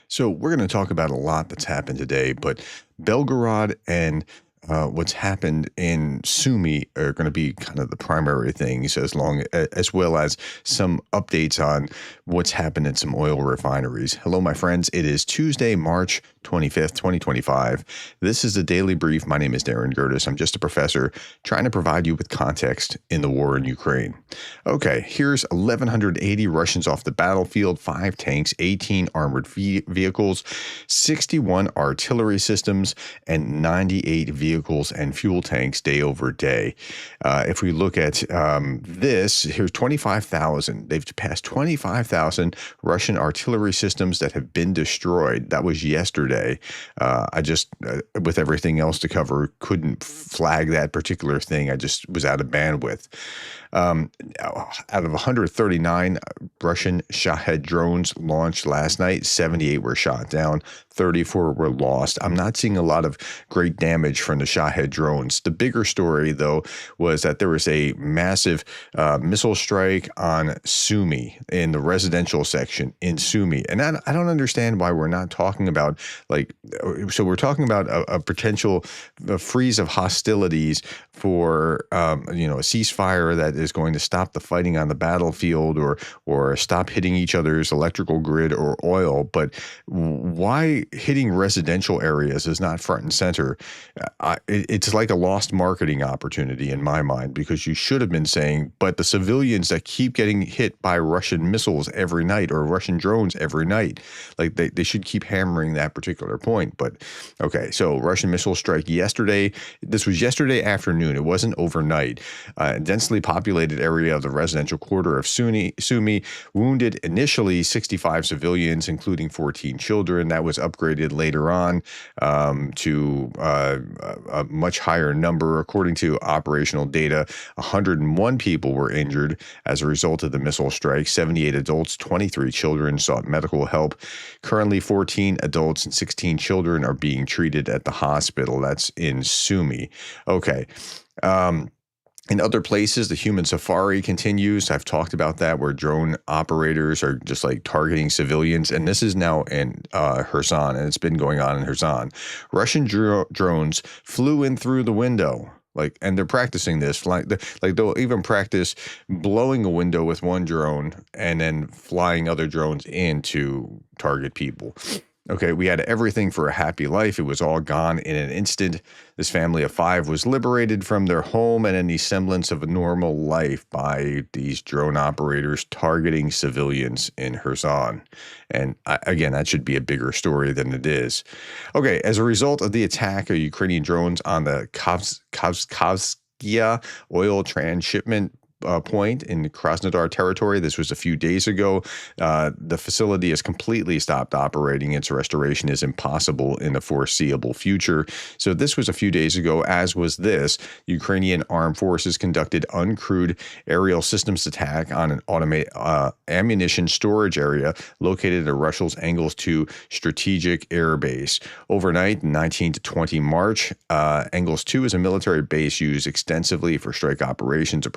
So we're going to talk about a lot that's happened today, but Belgorod and what's happened in Sumy are going to be kind of the primary things, as well as some updates on what's happened in some oil refineries. Hello, my friends. It is Tuesday, March 25th, 2025. This is the Daily Brief. My name is Darren Gerdes. I'm just a professor trying to provide you with context in the war in Ukraine. Okay, here's 1,180 Russians off the battlefield, 5 tanks, 18 armored vehicles, 61 artillery systems, and 98 vehicles and fuel tanks day over day. If we look at this, here's 25,000. They've passed 25,000 Russian artillery systems that have been destroyed. That was yesterday. I just, with everything else to cover, couldn't flag that particular thing. I just was out of bandwidth. Out of 139 Russian Shahed drones launched last night, 78 were shot down, 34 were lost. I'm not seeing a lot of great damage from the Shahed drones. The bigger story, though, was that there was a massive missile strike on Sumy in the residential section in Sumy. And I don't understand why we're not talking about, so we're talking about a potential freeze of hostilities for, a ceasefire that is going to stop the fighting on the battlefield or stop hitting each other's electrical grid or oil. But why hitting residential areas is not front and center? It's like a lost marketing opportunity in my mind, because you should have been saying, but the civilians that keep getting hit by Russian missiles every night or Russian drones every night, like they should keep hammering that particular point. But okay, so Russian missile strike yesterday. This was yesterday afternoon. It wasn't overnight. Densely populated area of the residential quarter of Sumy wounded initially 65 civilians, including 14 children. That was upgraded later on to a much higher number. According to operational data, 101 people were injured as a result of the missile strike. 78 adults, 23 children sought medical help. Currently, 14 adults and 16 children are being treated at the hospital. That's in Sumy. Okay. In other places, the human safari continues. I've talked about that, where drone operators are just like targeting civilians. And this is now in Kherson, and it's been going on in Kherson. Russian drones flew in through the window. And they're practicing this, they'll even practice blowing a window with one drone and then flying other drones in to target people. Okay, we had everything for a happy life. It was all gone in an instant. This family of 5 was liberated from their home and any semblance of a normal life by these drone operators targeting civilians in Kherson. And again, that should be a bigger story than it is. Okay, as a result of the attack of Ukrainian drones on the Kavskaya oil transshipment point in Krasnodar territory. This was a few days ago. The facility has completely stopped operating. Its restoration is impossible in the foreseeable future. So this was a few days ago, as was this. Ukrainian armed forces conducted uncrewed aerial systems attack on an automated ammunition storage area located at Russia's Engels 2 strategic air base. Overnight, 19 to 20 March, Engels 2 is a military base used extensively for strike operations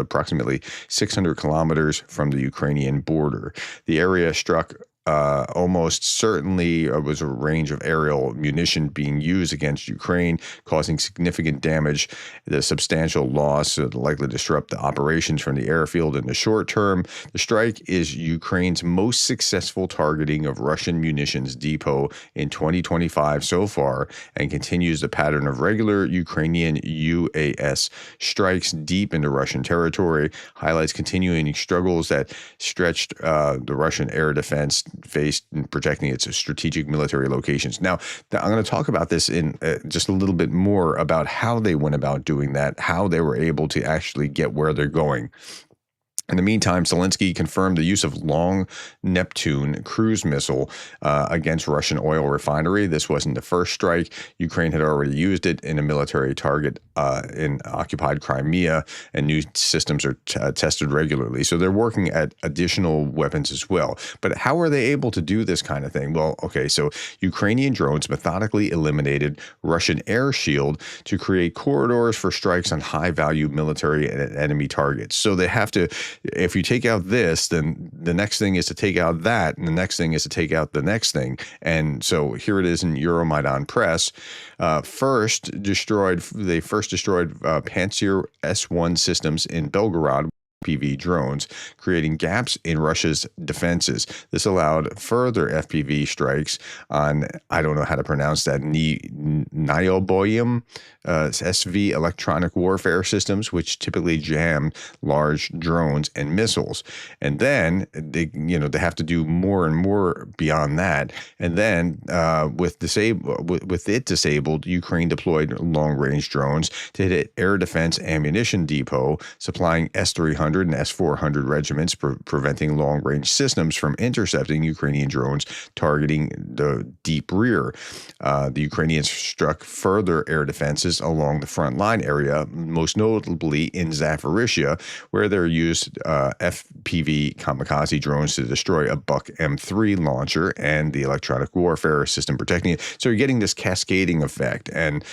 approximately 600 kilometers from the Ukrainian border. The area struck almost certainly was a range of aerial munition being used against Ukraine, causing significant damage. The substantial loss likely disrupt the operations from the airfield in the short term. The strike is Ukraine's most successful targeting of Russian munitions depot in 2025 so far, and continues the pattern of regular Ukrainian UAS strikes deep into Russian territory, highlights continuing struggles that stretched the Russian air defense faced in protecting its strategic military locations. Now, I'm going to talk about this in just a little bit more about how they went about doing that, how they were able to actually get where they're going. In the meantime, Zelensky confirmed the use of long Neptune cruise missile against Russian oil refinery. This wasn't the first strike. Ukraine had already used it in a military target in occupied Crimea, and new systems are tested regularly. So they're working at additional weapons as well. But how are they able to do this kind of thing? Well, okay, so Ukrainian drones methodically eliminated Russian air shield to create corridors for strikes on high-value military and enemy targets. So they have to if you take out this, then the next thing is to take out that, and the next thing is to take out the next thing. And so here it is in Euromaidan Press. They first destroyed Pantsir S-1 systems in Belgorod, FPV drones, creating gaps in Russia's defenses. This allowed further FPV strikes on, I don't know how to pronounce that, Nioboyum SV electronic warfare systems, which typically jam large drones and missiles. And then they have to do more and more beyond that. And then with it disabled, Ukraine deployed long-range drones to hit air defense ammunition depot, supplying S-300 and S-400 regiments, preventing long-range systems from intercepting Ukrainian drones targeting the deep rear. The Ukrainians struck further air defenses along the front line area, most notably in Zaporizhia, where they used FPV kamikaze drones to destroy a Buk M3 launcher and the electronic warfare system protecting it. So you're getting this cascading effect, and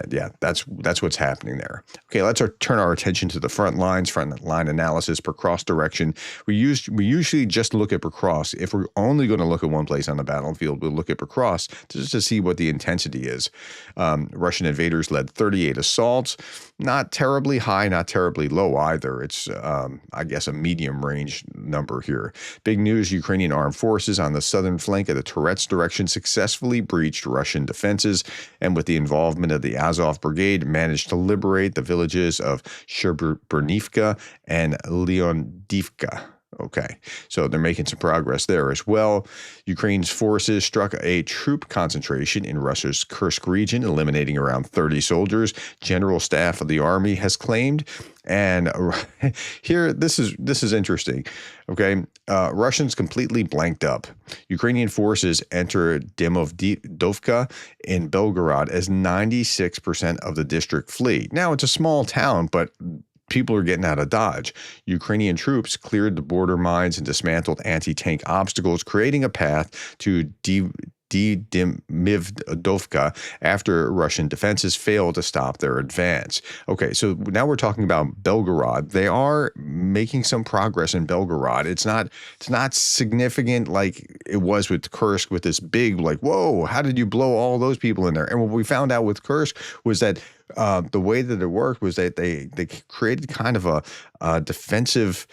yeah, that's what's happening there. Okay, let's turn our attention to the front line analysis per cross direction. We usually just look at per cross. If we're only going to look at one place on the battlefield, we'll look at per cross just to see what the intensity is. Russian invaders led 38 assaults, not terribly high, not terribly low either. It's, I guess, a medium range number here. Big news: Ukrainian armed forces on the southern flank of the Turets direction successfully breached Russian defenses, and with the involvement of the Azov Brigade, managed to liberate the villages of Sherbernivka and Leonidivka. Okay, so they're making some progress there as well. Ukraine's forces struck a troop concentration in Russia's Kursk region, eliminating around 30 soldiers, General Staff of the Army has claimed. And here, this is interesting. Okay, Russians completely blanked up. Ukrainian forces enter Dimitovka in Belgorod as 96% of the district flee. Now, it's a small town, but people are getting out of Dodge. Ukrainian troops cleared the border mines and dismantled anti-tank obstacles, creating a path to Dimitovka after Russian defenses failed to stop their advance. Okay, so now we're talking about Belgorod. They are making some progress in Belgorod. It's not significant like it was with Kursk, with this big, like, whoa, how did you blow all those people in there? And what we found out with Kursk was that the way that it worked was that they created kind of a defensive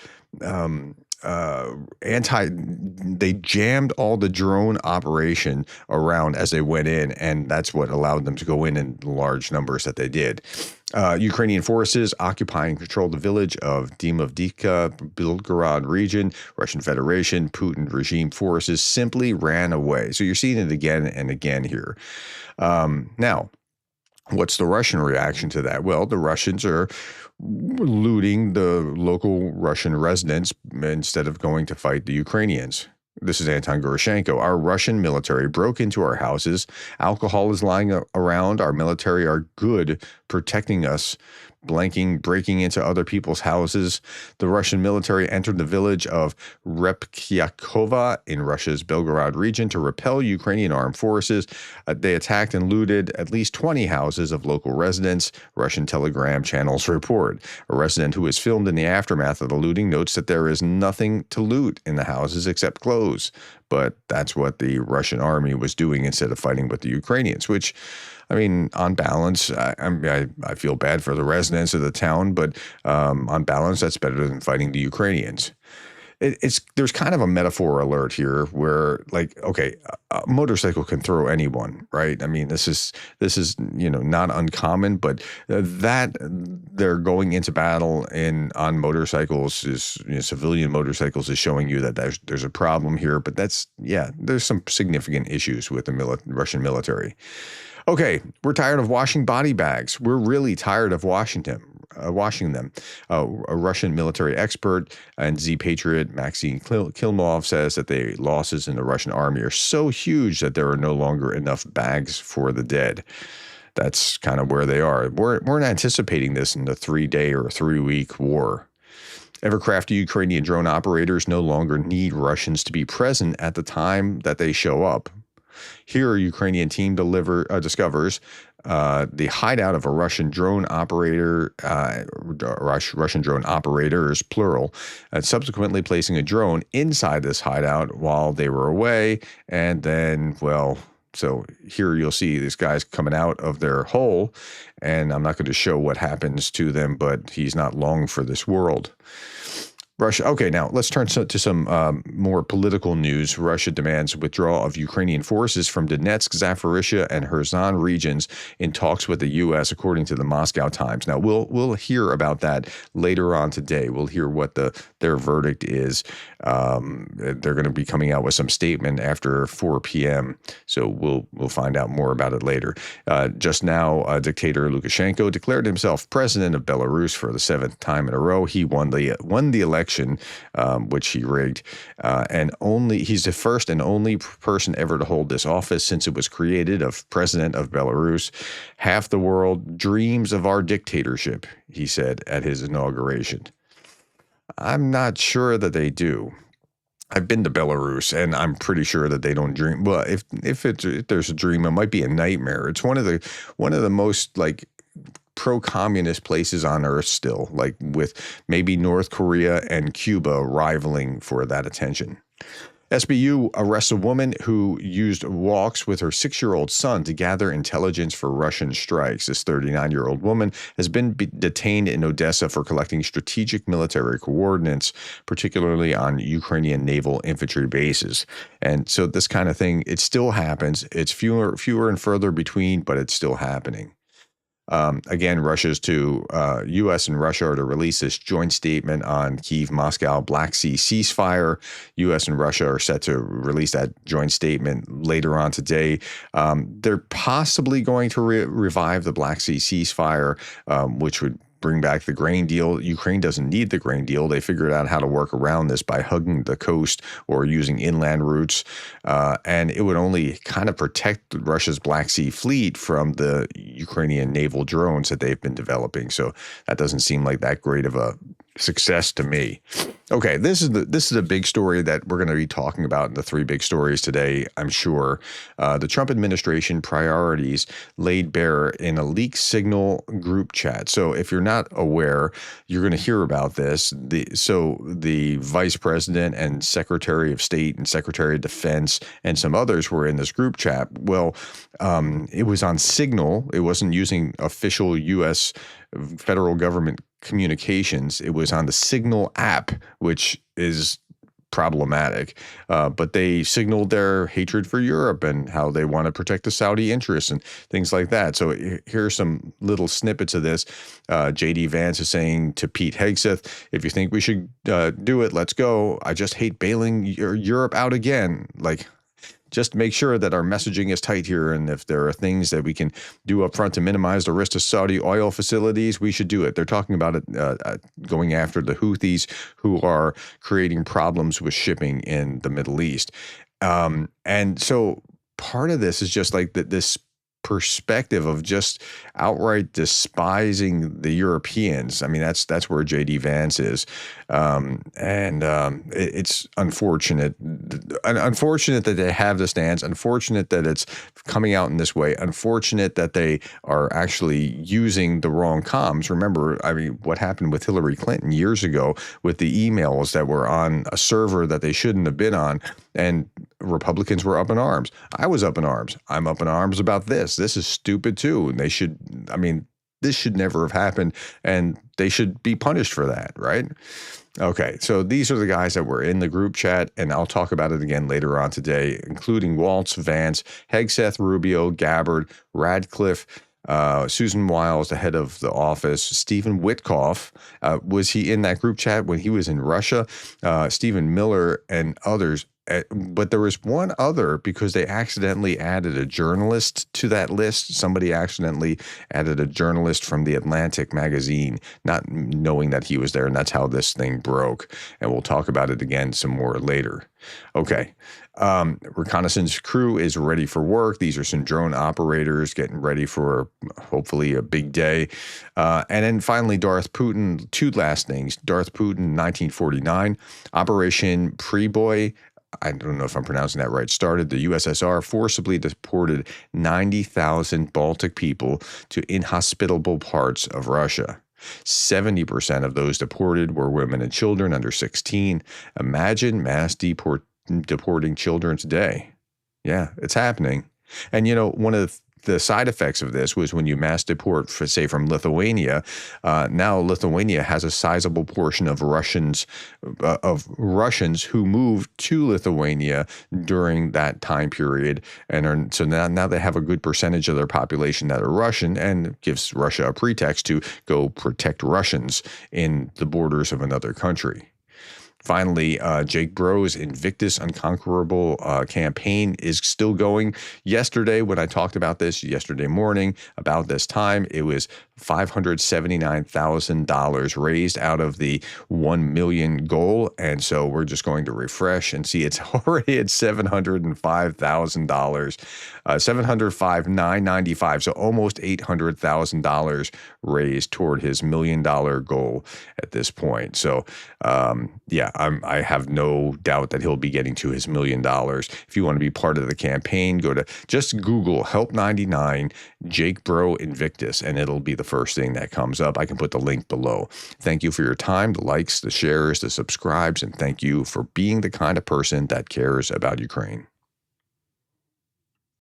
they jammed all the drone operation around as they went in, and that's what allowed them to go in large numbers that they did. Ukrainian forces occupy and control the village of Dimitovka, Belgorod region. Russian Federation, Putin regime forces simply ran away. So you're seeing it again and again here. Now, what's the Russian reaction to that? Well, the Russians are looting the local Russian residents instead of going to fight the Ukrainians. This is Anton Goroshenko. Our Russian military broke into our houses. Alcohol is lying around. Our military are good protecting us, breaking into other people's houses. The Russian military entered the village of Repkyakova in Russia's Belgorod region to repel Ukrainian armed forces. They attacked and looted at least 20 houses of local residents, Russian telegram channels report. A resident who was filmed in the aftermath of the looting notes that there is nothing to loot in the houses except clothes. But that's what the Russian army was doing instead of fighting with the Ukrainians, which, I mean, on balance, I feel bad for the residents of the town, but on balance, that's better than fighting the Ukrainians. There's kind of a metaphor alert here where, like, okay, a motorcycle can throw anyone, right? I mean, this is not uncommon, but that they're going into battle on motorcycles civilian motorcycles is showing you that there's a problem here. But there's some significant issues with the Russian military. Okay, we're tired of washing body bags. We're really tired of washing them. A Russian military expert and Z-Patriot Maxine Kilmov says that the losses in the Russian army are so huge that there are no longer enough bags for the dead. That's kind of where they are. We're anticipating this in the 3-day or 3-week war. Ever-crafty Ukrainian drone operators no longer need Russians to be present at the time that they show up. Here, a Ukrainian team discovers the hideout of a Russian drone operator, Russian drone operators, plural, subsequently placing a drone inside this hideout while they were away. And then, well, so here you'll see these guys coming out of their hole, and I'm not going to show what happens to them, but he's not long for this world. Russia. Okay, now let's turn to some more political news. Russia demands withdrawal of Ukrainian forces from Donetsk, Zaporizhia, and Kherson regions in talks with the U.S., according to the Moscow Times. Now we'll hear about that later on today. We'll hear what their verdict is. They're going to be coming out with some statement after 4 p.m. So we'll find out more about it later. Just now, dictator Lukashenko declared himself president of Belarus for the 7th time in a row. He won the election, which he rigged, and he's the first and only person ever to hold this office since it was created, of president of Belarus. Half the world dreams of our dictatorship, he said at his inauguration. I'm not sure that they do. I've been to Belarus, and I'm pretty sure that they don't dream. Well, if there's a dream, it might be a nightmare. It's one of the most pro-communist places on earth still, like with maybe North Korea and Cuba rivaling for that attention. SBU arrests a woman who used walks with her 6-year-old son to gather intelligence for Russian strikes. This 39-year-old woman has been detained in Odessa for collecting strategic military coordinates, particularly on Ukrainian naval infantry bases. And so this kind of thing, it still happens. It's fewer and further between, but it's still happening. Again, U.S. and Russia are to release this joint statement on Kyiv-Moscow Black Sea ceasefire. U.S. and Russia are set to release that joint statement later on today. They're possibly going to revive the Black Sea ceasefire, which would bring back the grain deal. Ukraine doesn't need the grain deal. They figured out how to work around this by hugging the coast or using inland routes. And it would only kind of protect Russia's Black Sea fleet from the Ukrainian naval drones that they've been developing. So that doesn't seem like that great of a success to me. Okay, this is a big story that we're going to be talking about in the 3 big stories today, I'm sure. The Trump administration priorities laid bare in a leaked Signal group chat. So if you're not aware, you're going to hear about this. The vice president and secretary of state and secretary of defense and some others were in this group chat. Well, it was on Signal. It wasn't using official U.S. federal government communications. It was on the Signal app, which is problematic. But they signaled their hatred for Europe and how they want to protect the Saudi interests and things like that. So here's some little snippets of this. J.D. Vance is saying to Pete Hegseth, if you think we should do it, let's go. I just hate bailing Europe out again. Just make sure that our messaging is tight here, and if there are things that we can do up front to minimize the risk to Saudi oil facilities, we should do it. They're talking about it going after the Houthis, who are creating problems with shipping in the Middle East. And so part of this is just this perspective of just outright despising the Europeans. I mean, that's where J.D. Vance is. It's unfortunate. Unfortunate that they have the stance. Unfortunate that it's coming out in this way. Unfortunate that they are actually using the wrong comms. Remember, I mean, what happened with Hillary Clinton years ago with the emails that were on a server that they shouldn't have been on, and Republicans were up in arms. I was up in arms. I'm up in arms about this. This is stupid too. And this should never have happened, and they should be punished for that, right? Okay, so these are the guys that were in the group chat, and I'll talk about it again later on today, including Waltz, Vance, Hegseth, Rubio, Gabbard, Radcliffe, Susan Wiles, the head of the office, Stephen Witkoff. Was he in that group chat when he was in Russia? Stephen Miller and others. But there was one other, because they accidentally added a journalist to that list. Somebody accidentally added a journalist from the Atlantic magazine, not knowing that he was there, and that's how this thing broke. And we'll talk about it again some more later. Okay. Reconnaissance crew is ready for work. These are some drone operators getting ready for hopefully a big day. And then finally, Darth Putin, 2 last things. Darth Putin, 1949, Operation Preboy. I don't know if I'm pronouncing that right, started, the USSR forcibly deported 90,000 Baltic people to inhospitable parts of Russia. 70% of those deported were women and children under 16. Imagine mass deporting children today. Yeah, it's happening. And, one of the side effects of this was when you mass deport, say, from Lithuania, now Lithuania has a sizable portion of Russians who moved to Lithuania during that time period, and so now they have a good percentage of their population that are Russian, and gives Russia a pretext to go protect Russians in the borders of another country. Finally, Jake Bro's Invictus Unconquerable campaign is still going. Yesterday, when I talked about this yesterday morning, about this time, it was $579,000 raised out of the 1 million goal. And so we're just going to refresh and see it's already at $705,000, $705,995. So almost $800,000 raised toward his $1 million goal at this point. So, yeah, I have no doubt that he'll be getting to his $1 million. If you want to be part of the campaign, just Google Help 99 Jake Bro Invictus, and it'll be the first thing that comes up. I can put the link below. Thank you for your time, the likes, the shares, the subscribes, and thank you for being the kind of person that cares about Ukraine.